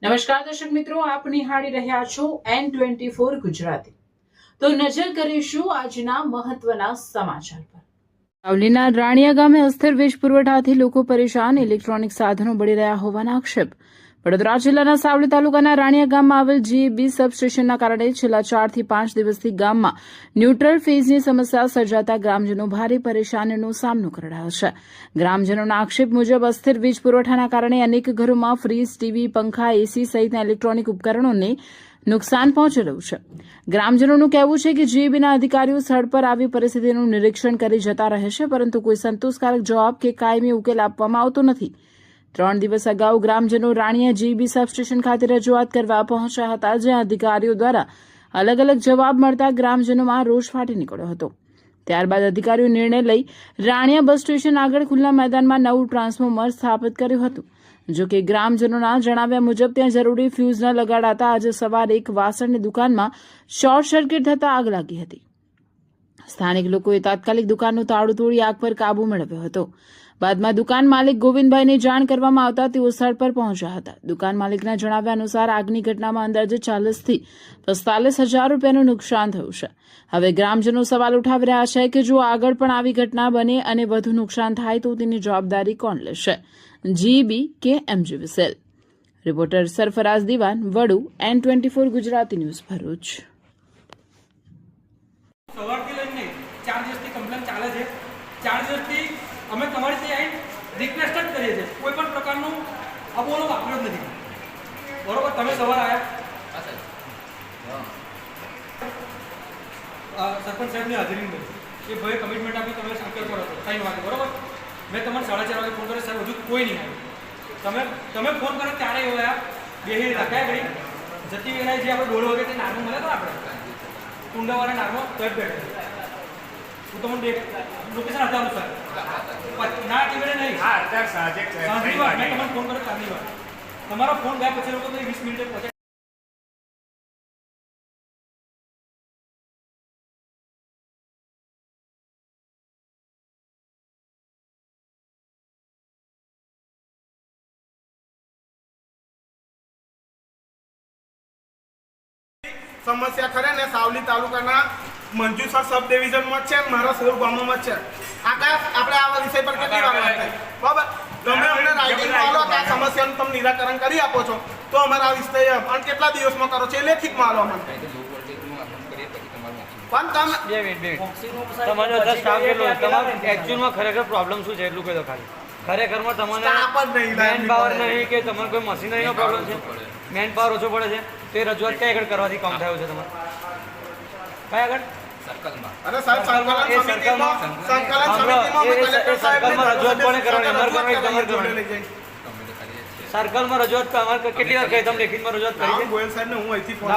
નમસ્કાર દર્શક મિત્રો, આપ નિહાળી રહ્યા છો N24 ગુજરાતી। તો નજર કરીશું આજના મહત્વના સમાચાર પર। સાવલીના રાણિયા ગામે અસ્થિર વીજ પુરવઠાથી લોકો પરેશાન, ઇલેક્ટ્રોનિક સાધનો બળી રહ્યા હોવાના આક્ષેપ। વડોદરા જિલ્લાના સાવલી તાલુકાના રાણિયા ગામમાં આવેલ GEB સબસ્ટેશનના કારણે છેલ્લા 4 થી 5 દિવસથી ગામમાં ન્યુટ્રલ ફેઝની સમસ્યા સર્જાતા ગ્રામજનો ભારે પરેશાનીનો સામનો કરી રહ્યા છે। ગ્રામજનોના આક્ષેપ મુજબ અસ્થિર વીજ પુરવઠાના કારણે અનેક ઘરોમાં ફ્રીજ, ટીવી, પંખા, એસી સહિતના ઇલેક્ટ્રોનિક ઉપકરણોને નુકસાન પહોંચી રહ્યું છે। ગ્રામજનોનું કહેવું છે કે GEBના અધિકારીઓ સ્થળ પર આવી પરિસ્થિતિનું નિરીક્ષણ કરી જતા રહે છે, પરંતુ કોઈ સંતોષકારક જવાબ કે કાયમી ઉકેલ આપવામાં આવતો નથી। 3 દિવસ અગાઉ ગ્રામજનો રાણિયા GEB સબસ્ટેશન ખાતે રજૂઆત કરવા પહોંચ્યા હતા, જ્યાં અધિકારીઓ દ્વારા અલગ અલગ જવાબ મળતા ગ્રામજનોમાં રોષ ફાટી નીકળ્યો હતો। ત્યારબાદ અધિકારીઓ નિર્ણય લઈ રાણિયા બસ સ્ટેશન આગળ ખુલ્લા મેદાનમાં નવું ટ્રાન્સફોર્મર સ્થાપિત કર્યું હતું। જો કે ગ્રામજનોના જણાવ્યા મુજબ ત્યાં જરૂરી ફ્યુઝ ન લગાડાતા આજે સવારે એક વાસણની દુકાનમાં શોર્ટ સર્કિટ થતા આગ લાગી હતી। સ્થાનિક લોકોએ તાત્કાલિક દુકાનનું તાળું તોડી આગ પર કાબુ મેળવ્યો હતો। બાદમાં દુકાન માલિક ગોવિંદભાઈને જાણ કરવામાં આવતા તેઓ સ્થળ પર પહોંચ્યા હતા। દુકાન માલિકના જણાવ્યા અનુસાર આગની ઘટનામાં અંદાજે 40 થી 45 હજાર રૂપિયાનું નુકસાન થયું છે। હવે ગ્રામજનો સવાલ ઉઠાવી રહ્યા છે કે જો આગળ પણ આવી ઘટના બને અને વધુ નુકસાન થાય તો તેની જવાબદારી કોણ લેશે, GEB કે MGVCL? રિપોર્ટર સરફરાઝ દિવાન, વડુ, N24 ગુજરાતી ન્યૂઝ, ભરૂચ। સવારથી લઈને 4 દિવસથી કમ્પ્લેન ચાલે છે। 4 દિવસથી અમે તમારી ત્યાં રિક્વેસ્ટ જ કરીએ છીએ, કોઈ પણ પ્રકારનું અબોલો વાપર્યો જ નથી, બરોબર? તમે સવારે આવ્યા, સરપંચ સાહેબની હાજરી કરી કે ભાઈ કમિટમેન્ટ આપી તમે સંકલ્પ કરો છો 3 વાગે, બરોબર? મેં તમને 4:30 વાગે ફોન કર્યો, સાહેબ હજુ કોઈ નહીં આવ્યું। તમે ફોન કર્યો ત્યારે એવો બેહી રાખ્યા ઘડી જતી વેળાએ જે આપણે 1:30 વાગે તે નાનું મળે તો આપણે કુંડાવાળા નારમાં તટ બેઠે, હું તમને લોકેશન હટાવું સર ના ટીવીને નહીં, હા અત્યારે સાંજે મેં તમને ફોન કર્યો ચારની વાર, તમારો ફોન ગયા પછી લોકો તો 20 મિનિટે પહોંચે। સમસ્યા ખરે ને સાવલી તાલુકાના મંજુસર સબ ડિવિઝનમાં છે, મારા 16 ગામોમાં છે। આકાશ, આપણે આ વિષય પર કેટલી વાર વાત થઈ, બરાબર? તમે અમને રાઇટિંગમાં આલો કે આ સમસ્યાનું તમે નિરાકરણ કરી આપો છો તો અમારા આ વિષય અને કેટલા દિવસમાં કરો છો એ લેખિતમાં આલો અમને। પણ તમે તમારો સ્ટાફ કેટલો, તમારો એક્ચ્યુઅલમાં ખરેખર પ્રોબ્લેમ શું છે એટલું કહી દો ખાલી। ખરેખરમાં તમને મેન પાવર નહીં કે તમારે કોઈ મશીનરીનો પ્રોબ્લેમ છે, મેન પાવર ઓછો પડે છે, તો એ રજૂઆત કઈ આગળ કરવાથી કામ થયું છે તમારે? કઈ આગળ? અરે સાહેબ, સંકલન સમિતિમાં સર્કલમાં રજૂઆત કોને કરવાની? અમારે કરવાની, તમારે કરવાની। સર્કલમાં રજૂઆત કેટલી વાર કરી? તમે લેખિતમાં રજૂઆત કરી છે? ગોયલ સાહેબને હું અહીંથી ફોન